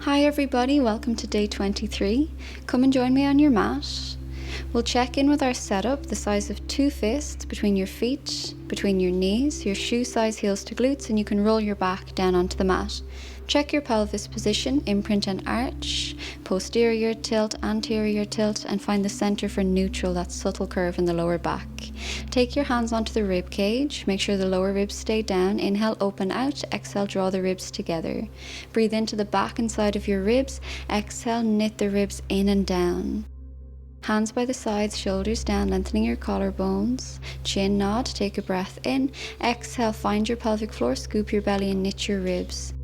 Hi everybody, welcome to day 23. Come and join me on your mat. We'll check in with our setup, the size of 2 fists between your feet, between your knees, your shoe size heels to glutes, and you can roll your back down onto the mat. Check your pelvis position, imprint and arch, posterior tilt, anterior tilt, and find the center for neutral, that subtle curve in the lower back. Take your hands onto the rib cage, make sure the lower ribs stay down. Inhale, open out, exhale, draw the ribs together. Breathe into the back and side of your ribs, exhale, knit the ribs in and down. Hands by the sides, shoulders down, lengthening your collarbones. Chin nod, take a breath in. Exhale, find your pelvic floor, scoop your belly and knit your ribs.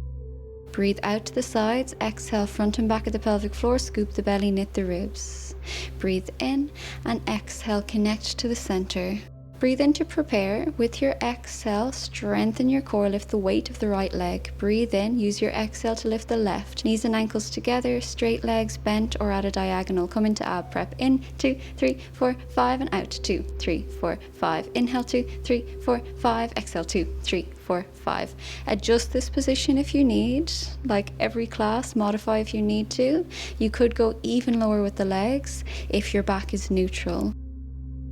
Breathe out to the sides, exhale, front and back of the pelvic floor, scoop the belly, knit the ribs. Breathe in and exhale, connect to the center. Breathe in to prepare. With your exhale, strengthen your core, lift the weight of the right leg. Breathe in, use your exhale to lift the left. Knees and ankles together, straight legs bent or at a diagonal. Come into ab prep. In, 2, 3, 4, 5 and out. 2, 3, 4, 5. Inhale, 2, 3, 4, 5. Exhale, 2, 3, 4, 5. Adjust this position if you need. Like every class, modify if you need to. You could go even lower with the legs if your back is neutral.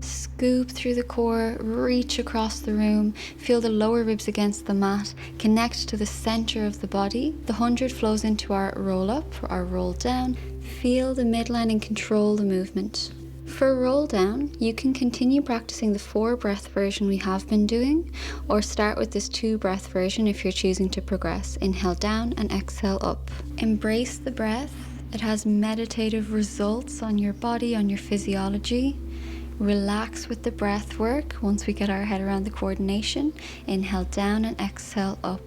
Scoop through the core, reach across the room, feel the lower ribs against the mat, connect to the center of the body. The 100 flows into our roll up, our roll down. Feel the midline and control the movement. For roll down, you can continue practicing the 4 breath version we have been doing, or start with this 2 breath version if you're choosing to progress. Inhale down and exhale up. Embrace the breath. It has meditative results on your body, on your physiology. Relax with the breath work once we get our head around the coordination. Inhale down and exhale up.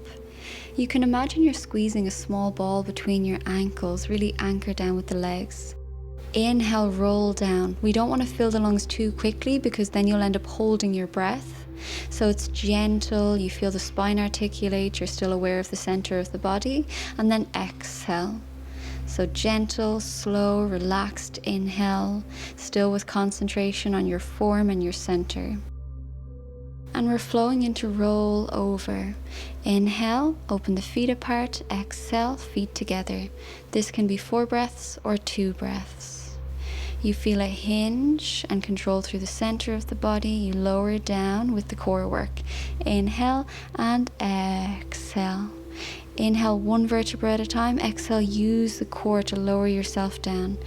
You can imagine you're squeezing a small ball between your ankles, really anchor down with the legs. Inhale, roll down. We don't want to fill the lungs too quickly because then you'll end up holding your breath. So it's gentle, you feel the spine articulate, you're still aware of the center of the body, and then exhale. So gentle, slow, relaxed inhale, still with concentration on your form and your center. And we're flowing into roll over. Inhale, open the feet apart, exhale, feet together. This can be 4 breaths or 2 breaths. You feel a hinge and control through the center of the body. You lower down with the core work. Inhale and exhale. Inhale 1 vertebra at a time. Exhale, use the core to lower yourself down.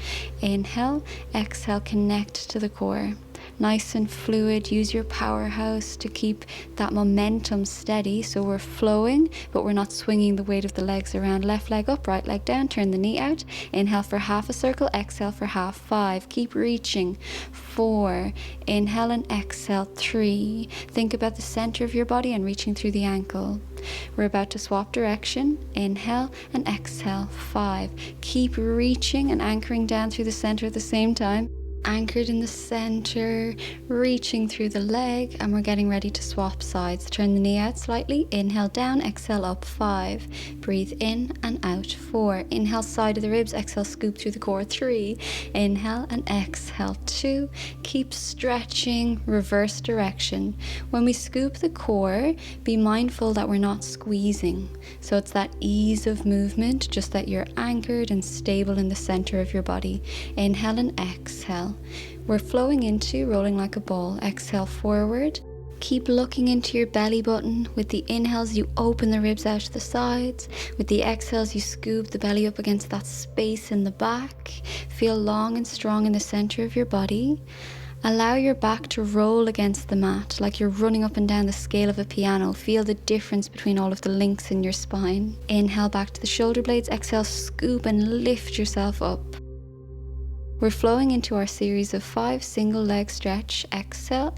Inhale, exhale, connect to the core. Nice and fluid. Use your powerhouse to keep that momentum steady. So we're flowing, but we're not swinging the weight of the legs around. Left leg up, right leg down. Turn the knee out. Inhale for half a circle. Exhale for half. 5. Keep reaching. 4. Inhale and exhale. 3. Think about the center of your body and reaching through the ankle. We're about to swap direction. Inhale and exhale. 5. Keep reaching and anchoring down through the center at the same time. Anchored in the center, reaching through the leg, and we're getting ready to swap sides. Turn the knee out slightly. Inhale down, exhale up. 5. Breathe in and out. 4. Inhale, side of the ribs. Exhale, scoop through the core. 3. Inhale and exhale. 2. Keep stretching, reverse direction. When we scoop the core, be mindful that we're not squeezing. So it's that ease of movement, just that you're anchored and stable in the center of your body. Inhale and exhale. We're flowing into rolling like a ball. Exhale forward. Keep looking into your belly button. With the inhales, you open the ribs out to the sides. With the exhales, you scoop the belly up against that space in the back. Feel long and strong in the center of your body. Allow your back to roll against the mat like you're running up and down the scale of a piano. Feel the difference between all of the links in your spine. Inhale back to the shoulder blades. Exhale, scoop and lift yourself up. We're flowing into our series of 5 single leg stretch. Exhale,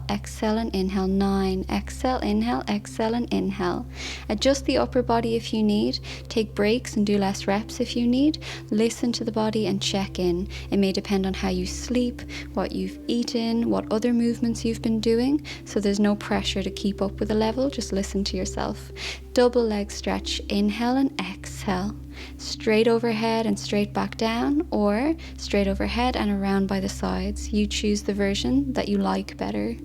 exhale and inhale. 9. Exhale, and inhale. Adjust the upper body if you need. Take breaks and do less reps if you need. Listen to the body and check in. It may depend on how you sleep, what you've eaten, what other movements you've been doing. So there's no pressure to keep up with a level. Just listen to yourself. double leg stretch. Inhale and exhale. Straight overhead and straight back down, or straight overhead and around by the sides. You choose the version that you like better.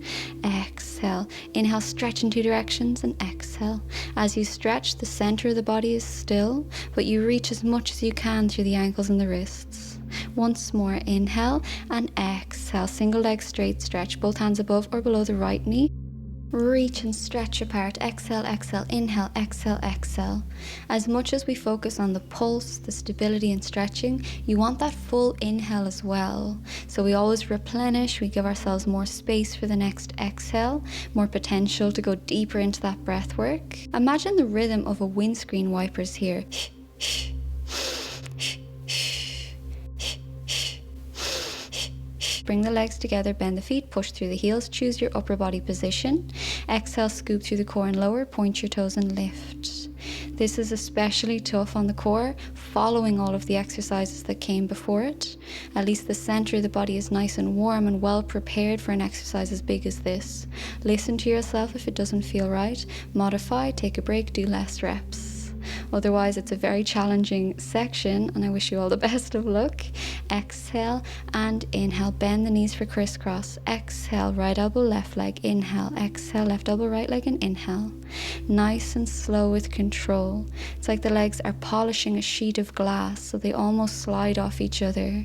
Exhale. Inhale, stretch in two directions, and exhale. As you stretch, the center of the body is still, but you reach as much as you can through the ankles and the wrists. Once more, inhale and exhale. Single leg straight stretch, both hands above or below the right knee. Reach and stretch apart. Exhale, exhale, inhale, exhale, exhale. As much as we focus on the pulse, the stability and stretching, you want that full inhale as well. So we always replenish, we give ourselves more space for the next exhale, more potential to go deeper into that breath work. Imagine the rhythm of a windscreen wipers here. Bring the legs together, bend the feet, push through the heels, choose your upper body position. Exhale, scoop through the core and lower, point your toes and lift. This is especially tough on the core, following all of the exercises that came before it. At least the center of the body is nice and warm and well prepared for an exercise as big as this. Listen to yourself if it doesn't feel right. Modify, take a break, do less reps. Otherwise, it's a very challenging section, and I wish you all the best of luck. Exhale and inhale. Bend the knees for crisscross. Exhale, right elbow, left leg. Inhale, exhale, left elbow, right leg, and inhale. Nice and slow with control. It's like the legs are polishing a sheet of glass, so they almost slide off each other.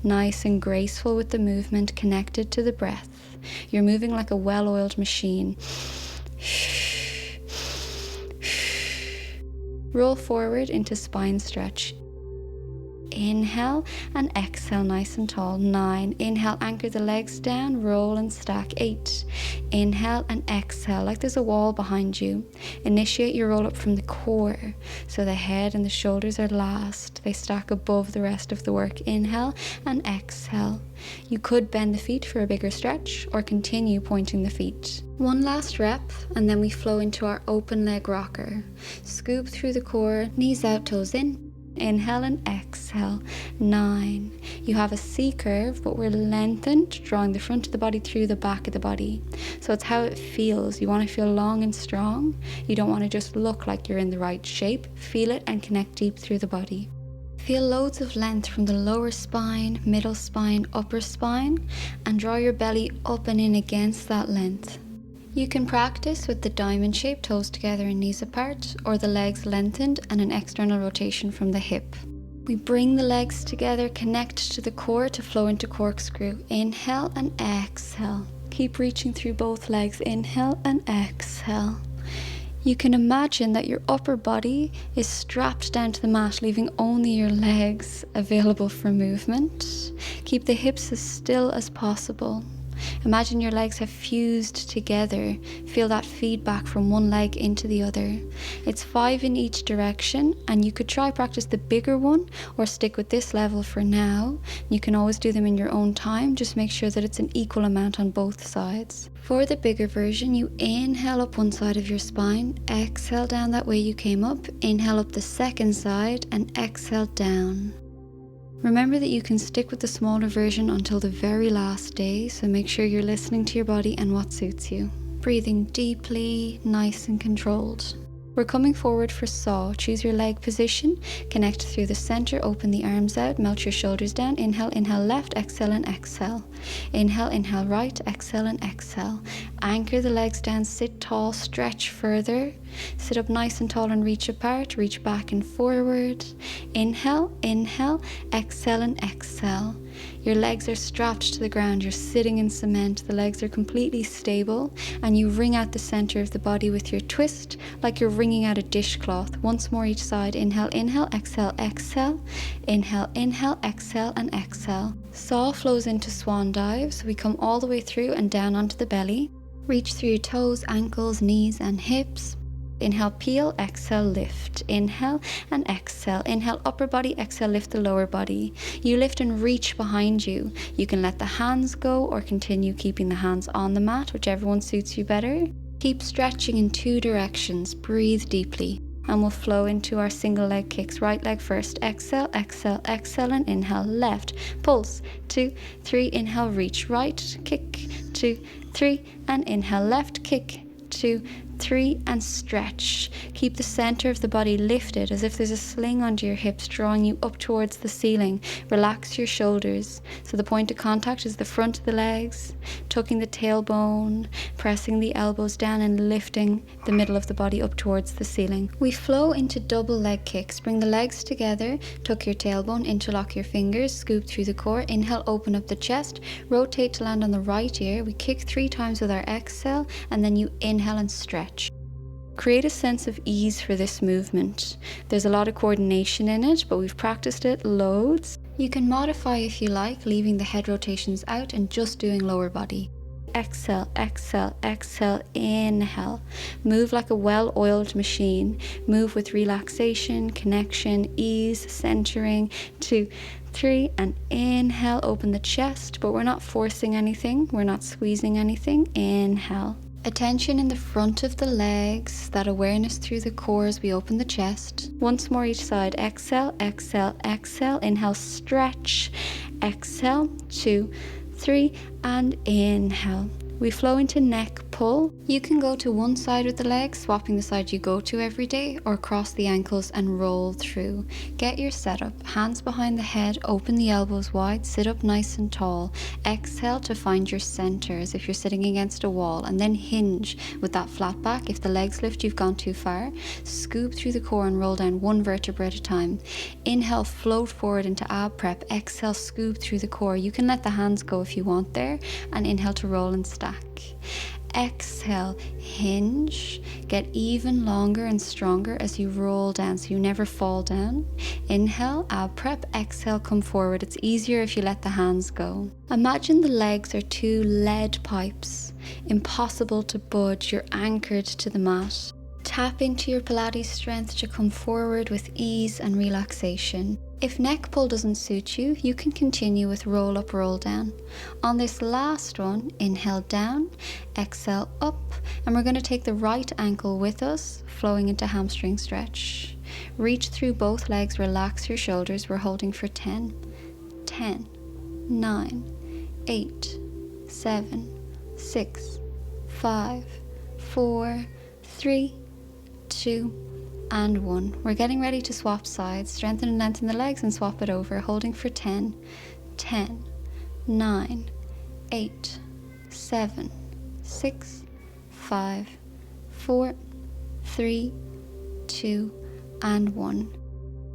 Nice and graceful with the movement, connected to the breath. You're moving like a well-oiled machine. Roll forward into spine stretch. Inhale and exhale, nice and tall. 9. Inhale, anchor the legs down, roll and stack. 8. Inhale and exhale like there's a wall behind you. Initiate your roll up from the core, so the head and the shoulders are last. They stack above the rest of the work. Inhale and exhale. You could bend the feet for a bigger stretch or continue pointing the feet. One last rep, and then we flow into our open leg rocker. Scoop through the core, knees out, toes in. Inhale and exhale. 9. You have a C curve, but we're lengthened, drawing the front of the body through the back of the body. So it's how it feels. You want to feel long and strong. You don't want to just look like you're in the right shape. Feel it and connect deep through the body. Feel loads of length from the lower spine, middle spine, upper spine, and draw your belly up and in against that length. You can practice with the diamond shape, toes together and knees apart, or the legs lengthened and an external rotation from the hip. We bring the legs together, connect to the core to flow into corkscrew. Inhale and exhale. Keep reaching through both legs. Inhale and exhale. You can imagine that your upper body is strapped down to the mat, leaving only your legs available for movement. Keep the hips as still as possible. Imagine your legs have fused together. Feel that feedback from one leg into the other. It's 5 in each direction, and you could try practice the bigger one or stick with this level for now. You can always do them in your own time. Just make sure that it's an equal amount on both sides. For the bigger version, you inhale up one side of your spine, exhale down that way you came up, inhale up the second side, and exhale down. Remember that you can stick with the smaller version until the very last day, so make sure you're listening to your body and what suits you. Breathing deeply, nice and controlled. We're coming forward for saw. Choose your leg position, connect through the center, open the arms out, melt your shoulders down. Inhale, inhale left, exhale and exhale. Inhale, inhale right, exhale and exhale. Anchor the legs down, sit tall, stretch further. Sit up nice and tall and reach apart, reach back and forward. Inhale, inhale, exhale and exhale. Your legs are strapped to the ground, you're sitting in cement, the legs are completely stable, and you wring out the center of the body with your twist, like you're wringing out a dishcloth. Once more each side. Inhale, inhale, exhale, exhale. Inhale, inhale, exhale and exhale. Saw flows into swan dive, so we come all the way through and down onto the belly. Reach through your toes, ankles, knees and hips. Inhale, peel, exhale, lift. Inhale and exhale. Inhale, upper body, exhale, lift the lower body. You lift and reach behind you. You can let the hands go or continue keeping the hands on the mat, whichever one suits you better. Keep stretching in 2 directions. Breathe deeply. And we'll flow into our single leg kicks. Right leg first. Exhale, exhale, exhale and inhale. Left. Pulse. 2, 3. Inhale, reach. Right. Kick. 2, 3. And inhale. Left. Kick. 2, 3, and stretch. Keep the center of the body lifted as if there's a sling under your hips drawing you up towards the ceiling. Relax your shoulders so the point of contact is the front of the legs, tucking the tailbone, pressing the elbows down and lifting the middle of the body up towards the ceiling. We flow into double leg kicks. Bring the legs together, tuck your tailbone, interlock your fingers, scoop through the core. Inhale, open up the chest, rotate to land on the right ear. We kick 3 times with our exhale, and then you inhale and stretch. Create a sense of ease for this movement. There's a lot of coordination in it, but we've practiced it loads. You can modify if you like, leaving the head rotations out and just doing lower body. Exhale, exhale, exhale, inhale. Move like a well-oiled machine. Move with relaxation, connection, ease, centering. 2, 3, and inhale, open the chest, but we're not forcing anything, we're not squeezing anything. Inhale. Attention in the front of the legs, that awareness through the core as we open the chest. Once more each side. Exhale, exhale, exhale. Inhale, stretch. Exhale, 2, 3, and inhale. We flow into neck pull. You can go to one side with the legs, swapping the side you go to every day, or cross the ankles and roll through. Get your setup. Hands behind the head, open the elbows wide, sit up nice and tall. Exhale to find your center as if you're sitting against a wall, and then hinge with that flat back. If the legs lift, you've gone too far. Scoop through the core and roll down 1 vertebra at a time. Inhale, float forward into ab prep. Exhale, scoop through the core. You can let the hands go if you want there, and inhale to roll and stack. Exhale, hinge, get even longer and stronger as you roll down so you never fall down. Inhale, ab prep, exhale, come forward. It's easier if you let the hands go. Imagine the legs are 2 lead pipes, impossible to budge, you're anchored to the mat. Tap into your Pilates strength to come forward with ease and relaxation. If neck pull doesn't suit you, you can continue with roll up, roll down. On this last one, inhale down, exhale up, and we're going to take the right ankle with us, flowing into hamstring stretch. Reach through both legs, relax your shoulders. We're holding for 10, 10, 9, 8, 7, 6, 5, 4, 3, 2, and 1. We're getting ready to swap sides. Strengthen and lengthen the legs and swap it over, holding for 10, 10, 9, 8, 7, 6, 5, 4, 3, 2, and 1.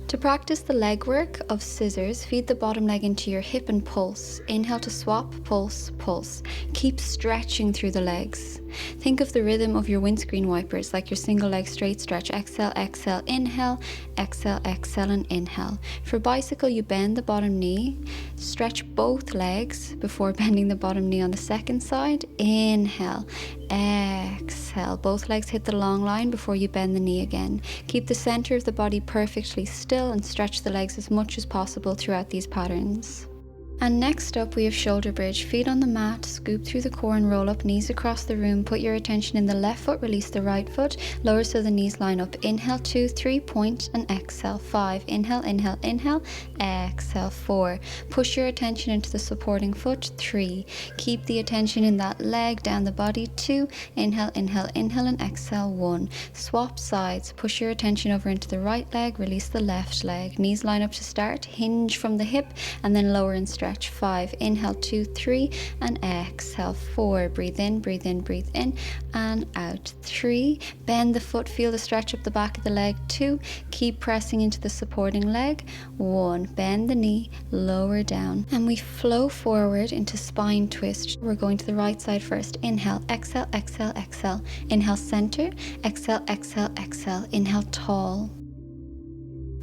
To practice the leg work of scissors, feed the bottom leg into your hip and pulse. Inhale to swap, pulse, pulse. Keep stretching through the legs. Think of the rhythm of your windscreen wipers, like your single leg straight stretch. Exhale, exhale, inhale, exhale, exhale, and inhale. For bicycle, you bend the bottom knee, stretch both legs before bending the bottom knee on the second side. Inhale, exhale. Both legs hit the long line before you bend the knee again. Keep the center of the body perfectly still and stretch the legs as much as possible throughout these patterns. And next up we have shoulder bridge. Feet on the mat, scoop through the core and roll up, knees across the room. Put your attention in the left foot, release the right foot, lower so the knees line up. Inhale, 2, 3, point, and exhale. 5, inhale, inhale, inhale, exhale. 4, push your attention into the supporting foot. 3, keep the attention in that leg, down the body. 2, inhale, inhale, inhale, and exhale. 1, swap sides, push your attention over into the right leg, release the left leg. Knees line up to start, hinge from the hip, and then lower and stretch. 5, inhale, 2, 3, and exhale. 4, breathe in, breathe in, breathe in, and out. 3, bend the foot, feel the stretch up the back of the leg. 2, keep pressing into the supporting leg. 1, bend the knee, lower down, and we flow forward into spine twist. We're going to the right side first. Inhale, exhale, exhale, exhale. Inhale, center, exhale, exhale, exhale. Inhale, tall.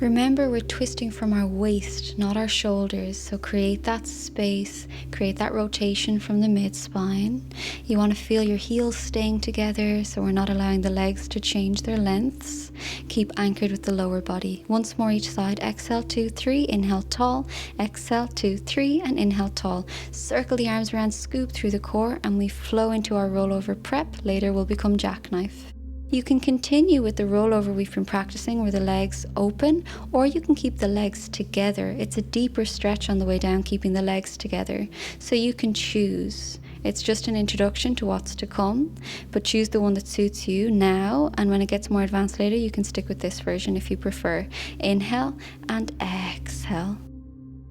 Remember, we're twisting from our waist, not our shoulders, so create that space, create that rotation from the mid-spine. You want to feel your heels staying together, so we're not allowing the legs to change their lengths. Keep anchored with the lower body. Once more each side. Exhale, 2, 3, inhale, tall. Exhale, 2, 3, and inhale, tall. Circle the arms around, scoop through the core, and we flow into our rollover prep. Later will become jackknife. You can continue with the rollover we've been practicing where the legs open, or you can keep the legs together. It's a deeper stretch on the way down, keeping the legs together. So you can choose. It's just an introduction to what's to come, but choose the one that suits you now, and when it gets more advanced later, you can stick with this version if you prefer. Inhale and exhale.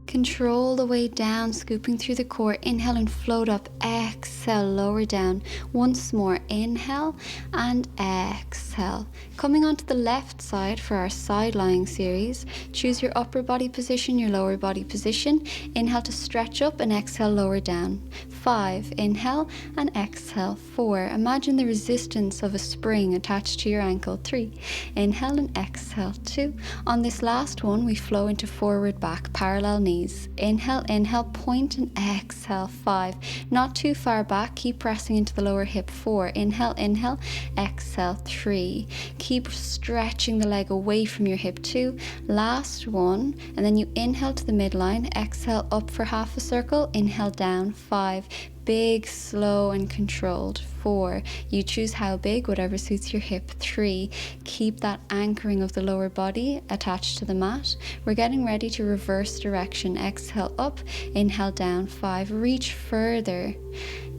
Control the way down, scooping through the core. Inhale and float up. Exhale, lower down. Once more, inhale and exhale. Coming onto the left side for our side lying series, choose your upper body position, your lower body position. Inhale to stretch up and exhale, lower down. 5, inhale and exhale. 4, imagine the resistance of a spring attached to your ankle. 3, inhale and exhale. 2, on this last one, we flow into forward back, parallel knees. Inhale, inhale, point and exhale. 5, not too far back, keep pressing into the lower hip. 4, inhale, inhale, exhale. 3, keep stretching the leg away from your hip. 2, last one, and then you inhale to the midline, exhale up for half a circle, inhale down. 5, big, slow and controlled. 4, you choose how big, whatever suits your hip. 3, keep that anchoring of the lower body attached to the mat. We're getting ready to reverse direction. Exhale up, inhale down. 5, reach further.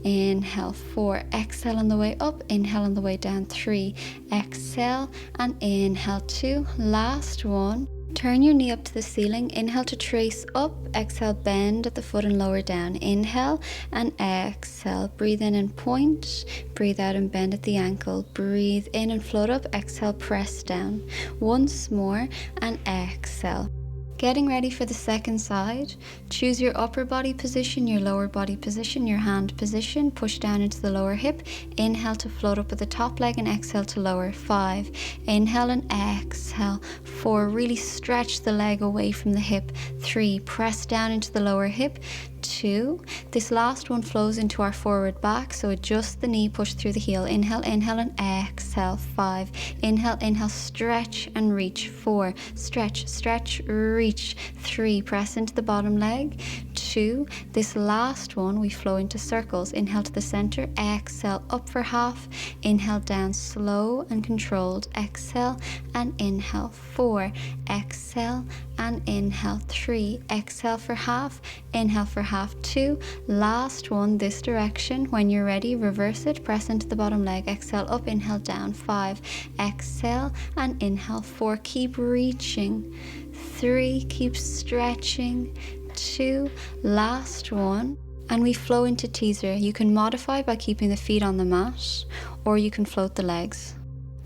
Inhale. 4, exhale on the way up, inhale on the way down. 3, exhale and inhale. 2, last one. Turn your knee up to the ceiling. Inhale to trace up, exhale, bend at the foot and lower down. Inhale and exhale. Breathe in and point. Breathe out and bend at the ankle. Breathe in and float up. Exhale, press down. Once more and exhale. Getting ready for the second side. Choose your upper body position, your lower body position, your hand position. Push down into the lower hip. Inhale to float up with the top leg and exhale to lower. 5, inhale and exhale. 4, really stretch the leg away from the hip. 3, press down into the lower hip. 2, this last one flows into our forward back, so adjust the knee, push through the heel. Inhale, inhale and exhale. 5, inhale, inhale, stretch and reach. 4, stretch, stretch, reach. 3, press into the bottom leg. 2, this last one we flow into circles. Inhale to the center, exhale up for half, inhale down, slow and controlled. Exhale and inhale. 4, exhale and inhale. 3, exhale for half, inhale for half. 2, last one this direction. When you're ready, reverse it, press into the bottom leg. Exhale up, inhale down. 5, exhale and inhale. 4, keep reaching. 3, keep stretching. 2, last one, and we flow into teaser. You can modify by keeping the feet on the mat, or you can float the legs.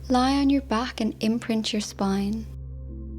Lie on your back and imprint your spine.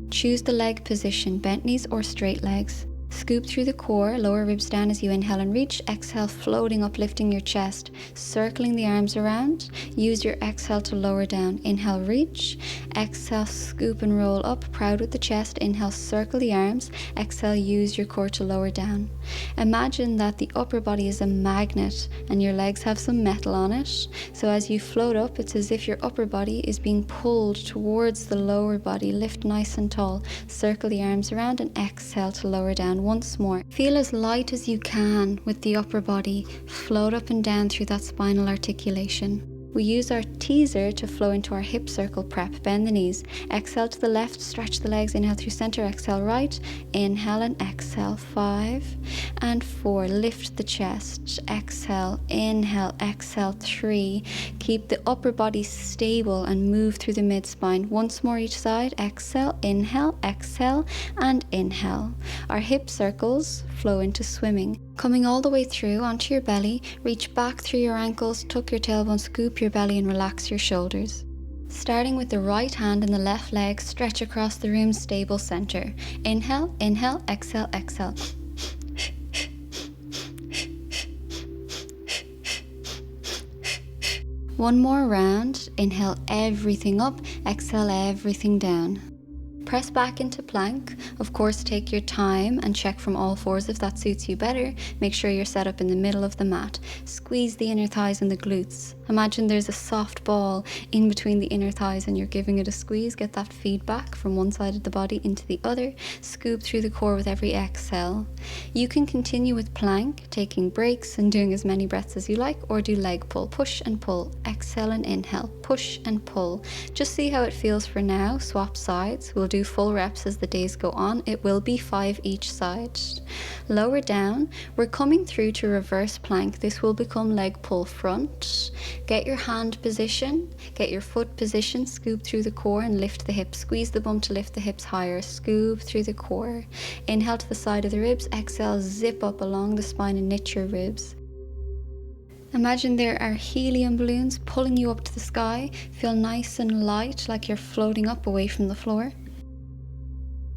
Choose the leg position, bent knees or straight legs. Scoop through the core, lower ribs down as you inhale and reach. Exhale, floating up, lifting your chest, circling the arms around. Use your exhale to lower down. Inhale, reach. Exhale, scoop and roll up, proud with the chest. Inhale, circle the arms. Exhale, use your core to lower down. Imagine that the upper body is a magnet and your legs have some metal on it. So as you float up, it's as if your upper body is being pulled towards the lower body. Lift nice and tall. Circle the arms around and exhale to lower down. Once more, feel as light as you can with the upper body. Float up and down through that spinal articulation. We use our teaser to flow into our hip circle prep. Bend the knees. Exhale to the left, stretch the legs. Inhale through center, exhale right. Inhale and exhale. 5 and 4. Lift the chest. Exhale, inhale, exhale. 3. Keep the upper body stable and move through the mid-spine. Once more each side. Exhale, inhale, exhale, and inhale. Our hip circles flow into swimming. Coming all the way through onto your belly, reach back through your ankles, tuck your tailbone, scoop your belly and relax your shoulders. Starting with the right hand and the left leg, stretch across the room, stable center. Inhale, inhale, exhale, exhale. One more round. Inhale everything up, exhale everything down. Press back into plank. Of course, take your time and check from all fours if that suits you better. Make sure you're set up in the middle of the mat. Squeeze the inner thighs and the glutes. Imagine there's a soft ball in between the inner thighs and you're giving it a squeeze. Get that feedback from one side of the body into the other. Scoop through the core with every exhale. You can continue with plank, taking breaks and doing as many breaths as you like, or do leg pull. Push and pull. Exhale and inhale. Push and pull. Just see how it feels for now. Swap sides. We'll do do full reps as the days go on. It will be 5 each side. Lower down, we're coming through to reverse plank. This will become leg pull front. Get your hand position, get your foot position, scoop through the core and lift the hips. Squeeze the bum to lift the hips higher, scoop through the core. Inhale to the side of the ribs, exhale, zip up along the spine and knit your ribs. Imagine there are helium balloons pulling you up to the sky. Feel nice and light, like you're floating up away from the floor.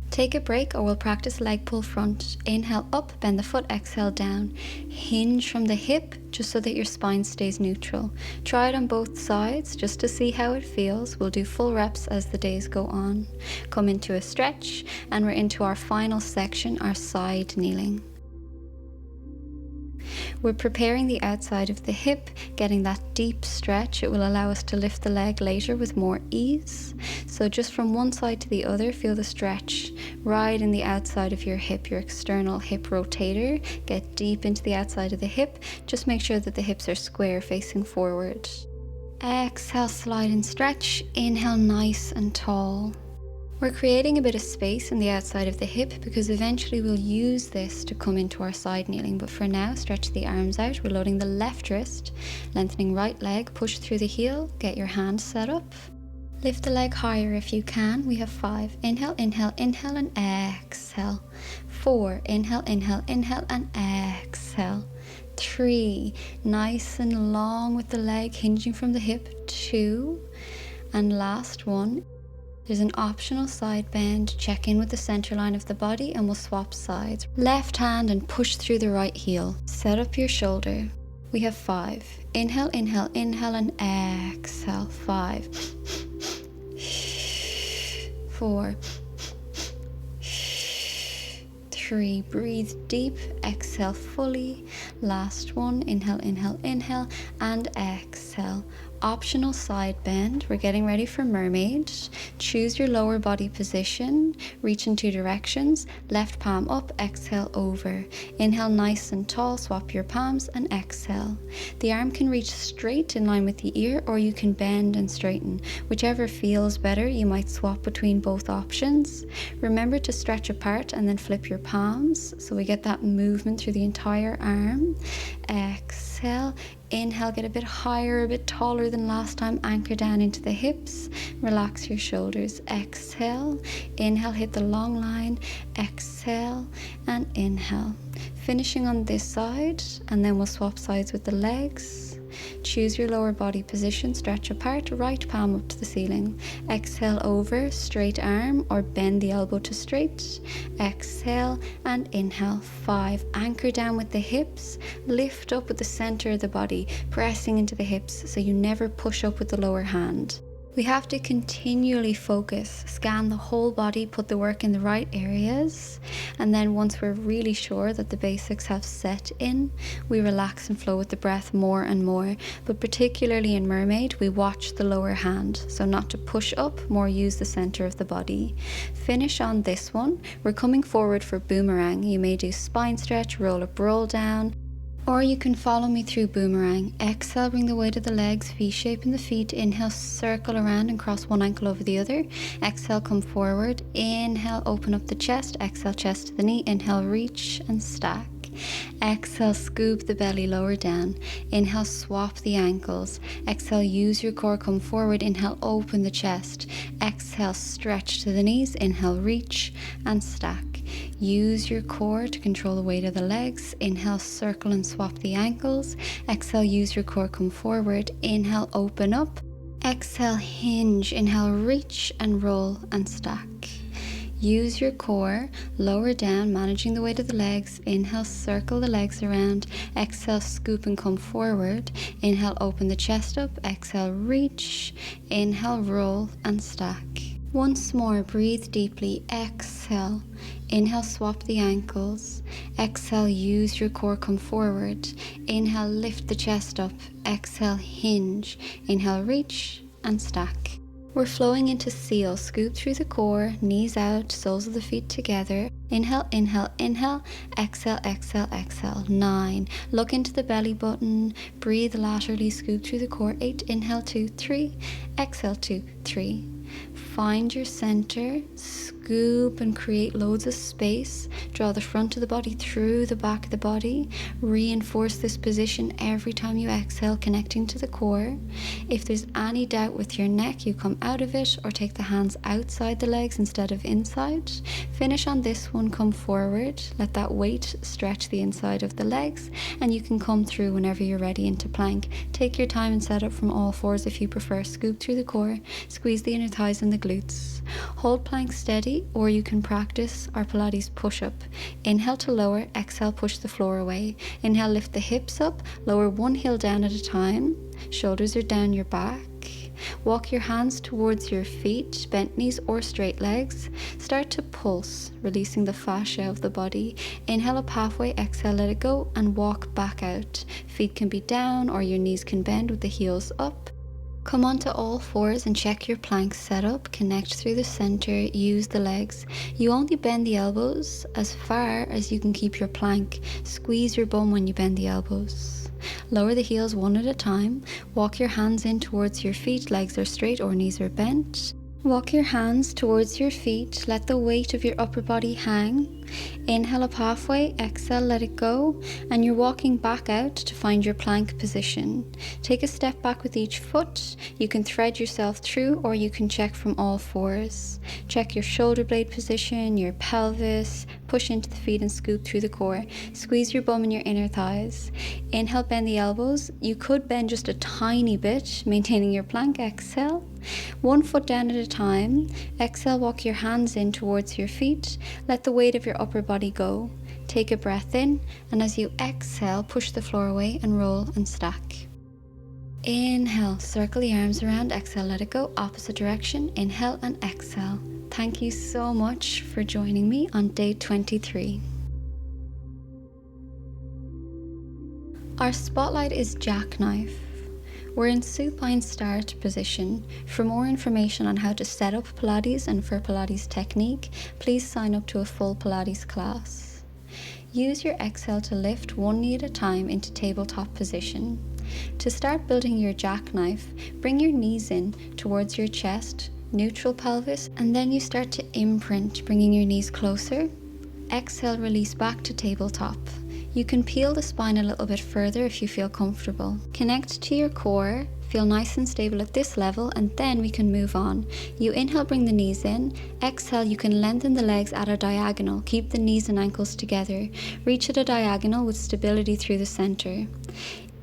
Take a break or we'll practice leg pull front. Inhale up, bend the foot, exhale down. Hinge from the hip just so that your spine stays neutral. Try it on both sides just to see how it feels. We'll do full reps as the days go on. Come into a stretch and we're into our final section, our side kneeling. We're preparing the outside of the hip, getting that deep stretch. It will allow us to lift the leg later with more ease. So just from one side to the other, feel the stretch right in the outside of your hip, your external hip rotator. Get deep into the outside of the hip. Just make sure that the hips are square facing forward. Exhale, slide and stretch. Inhale, nice and tall. We're creating a bit of space in the outside of the hip because eventually we'll use this to come into our side kneeling. But for now, stretch the arms out. We're loading the left wrist, lengthening right leg, push through the heel, get your hand set up. Lift the leg higher if you can. We have 5. Inhale, inhale, inhale and exhale. 4. Inhale, inhale, inhale and exhale. 3. Nice and long with the leg hinging from the hip. 2. And last one. There's an optional side bend. Check in with the center line of the body and we'll swap sides. Left hand and push through the right heel. Set up your shoulder. We have 5. Inhale, inhale, inhale and exhale. 5. 4. 3. Breathe deep. Exhale fully. Last one. Inhale, inhale, inhale and exhale. Optional side bend. We're getting ready for mermaid. Choose your lower body position. Reach in 2 directions. Left palm up, exhale over. Inhale nice and tall, swap your palms and exhale. The arm can reach straight in line with the ear or you can bend and straighten. Whichever feels better, you might swap between both options. Remember to stretch apart and then flip your palms so we get that movement through the entire arm. Exhale. Inhale, get a bit higher, a bit taller than last time. Anchor down into the hips. Relax your shoulders. Exhale. Inhale, hit the long line. Exhale and inhale. Finishing on this side and then we'll swap sides with the legs. Choose your lower body position, stretch apart, right palm up to the ceiling. Exhale over, straight arm or bend the elbow to straight. Exhale and inhale. 5. Anchor down with the hips, lift up with the center of the body, pressing into the hips so you never push up with the lower hand. We have to continually focus, scan the whole body, put the work in the right areas, and then once we're really sure that the basics have set in, we relax and flow with the breath more and more. But particularly in mermaid, we watch the lower hand, so not to push up, more use the center of the body. Finish on this one. We're coming forward for boomerang. You may do spine stretch, roll up, roll down. Or you can follow me through boomerang. Exhale, bring the weight of the legs, V-shape in the feet. Inhale, circle around and cross one ankle over the other. Exhale, come forward. Inhale, open up the chest. Exhale, chest to the knee. Inhale, reach and stack. Exhale, scoop the belly lower down. Inhale, swap the ankles. Exhale, use your core, come forward. Inhale, open the chest. Exhale, stretch to the knees. Inhale, reach and stack. Use your core to control the weight of the legs. Inhale, circle and swap the ankles. Exhale, use your core, come forward. Inhale, open up. Exhale, hinge. Inhale, reach and roll and stack. Use your core, lower down, managing the weight of the legs. Inhale, circle the legs around. Exhale, scoop and come forward. Inhale, open the chest up. Exhale, reach. Inhale, roll and stack. Once more, breathe deeply. Exhale. Inhale, swap the ankles. Exhale, use your core, come forward. Inhale, lift the chest up. Exhale, hinge. Inhale, reach and stack. We're flowing into seal. Scoop through the core, knees out, soles of the feet together. Inhale, inhale, inhale. Exhale, exhale, exhale. 9. Look into the belly button. Breathe laterally, scoop through the core. 8. Inhale, 2, 3. Exhale, 2, 3. Find your center, scoop and create loads of space. Draw the front of the body through the back of the body. Reinforce this position every time you exhale, connecting to the core. If there's any doubt with your neck, you come out of it or take the hands outside the legs instead of inside. Finish on this one, come forward. Let that weight stretch the inside of the legs, and you can come through whenever you're ready into plank. Take your time and set up from all fours if you prefer. Scoop through the core, squeeze the inner thighs and the glutes. Hold plank steady, or you can practice our Pilates push-up. Inhale to lower, exhale, push the floor away. Inhale, lift the hips up, lower one heel down at a time. Shoulders are down your back. Walk your hands towards your feet, bent knees or straight legs. Start to pulse, releasing the fascia of the body. Inhale up halfway, exhale, let it go, and walk back out. Feet can be down or your knees can bend with the heels up. Come onto all fours and check your plank setup. Connect through the center, use the legs. You only bend the elbows as far as you can keep your plank. Squeeze your bum when you bend the elbows. Lower the heels one at a time. Walk your hands in towards your feet, legs are straight or knees are bent. Walk your hands towards your feet, let the weight of your upper body hang. Inhale up halfway, exhale, let it go, and you're walking back out to find your plank position. Take a step back with each foot. You can thread yourself through or you can check from all fours. Check your shoulder blade position, your pelvis, push into the feet and scoop through the core. Squeeze your bum and your inner thighs. Inhale, bend the elbows. You could bend just a tiny bit, maintaining your plank. Exhale. One foot down at a time. Exhale, walk your hands in towards your feet. Let the weight of your upper body go. Take a breath in, and as you exhale, push the floor away and roll and stack. Inhale, circle the arms around. Exhale, let it go. Opposite direction. Inhale and exhale. Thank you so much for joining me on day 23. Our spotlight is jackknife. We're in supine start position. For more information on how to set up Pilates and for Pilates technique, please sign up to a full Pilates class. Use your exhale to lift one knee at a time into tabletop position. To start building your jackknife, bring your knees in towards your chest, neutral pelvis, and then you start to imprint, bringing your knees closer. Exhale, release back to tabletop. You can peel the spine a little bit further if you feel comfortable. Connect to your core, feel nice and stable at this level, and then we can move on. You inhale, bring the knees in. Exhale, you can lengthen the legs at a diagonal. Keep the knees and ankles together. Reach at a diagonal with stability through the center.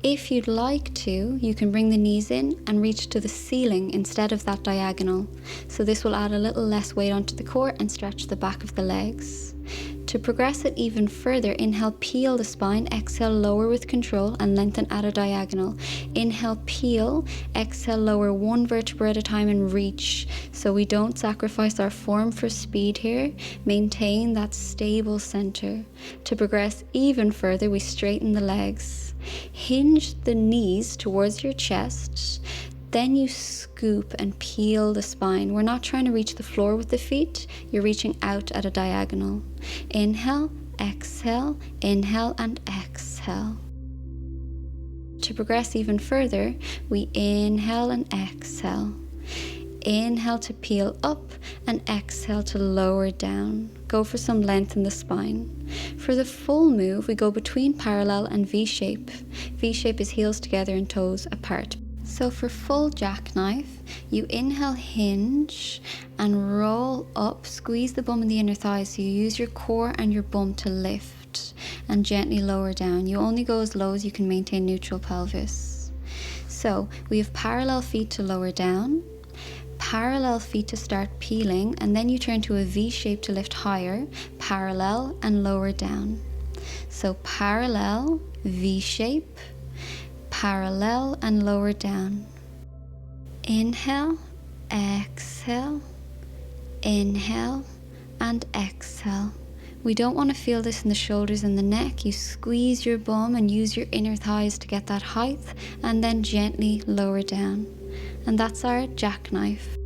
If you'd like to, you can bring the knees in and reach to the ceiling instead of that diagonal. So this will add a little less weight onto the core and stretch the back of the legs. To progress it even further, inhale, peel the spine. Exhale, lower with control and lengthen at a diagonal. Inhale, peel. Exhale, lower one vertebra at a time and reach. So we don't sacrifice our form for speed here. Maintain that stable center. To progress even further, we straighten the legs. Hinge the knees towards your chest. Then you scoop and peel the spine. We're not trying to reach the floor with the feet. You're reaching out at a diagonal. Inhale, exhale, inhale and exhale. To progress even further, we inhale and exhale. Inhale to peel up and exhale to lower down. Go for some length in the spine. For the full move, we go between parallel and V-shape. V-shape is heels together and toes apart. So for full jackknife, you inhale, hinge and roll up, squeeze the bum and the inner thighs. So you use your core and your bum to lift and gently lower down. You only go as low as you can maintain neutral pelvis. So we have parallel feet to lower down, parallel feet to start peeling, and then you turn to a V shape to lift higher, parallel and lower down. So parallel, V shape, parallel and lower down. Inhale, exhale, inhale and exhale. We don't want to feel this in the shoulders and the neck. You squeeze your bum and use your inner thighs to get that height, and then gently lower down. And that's our jackknife.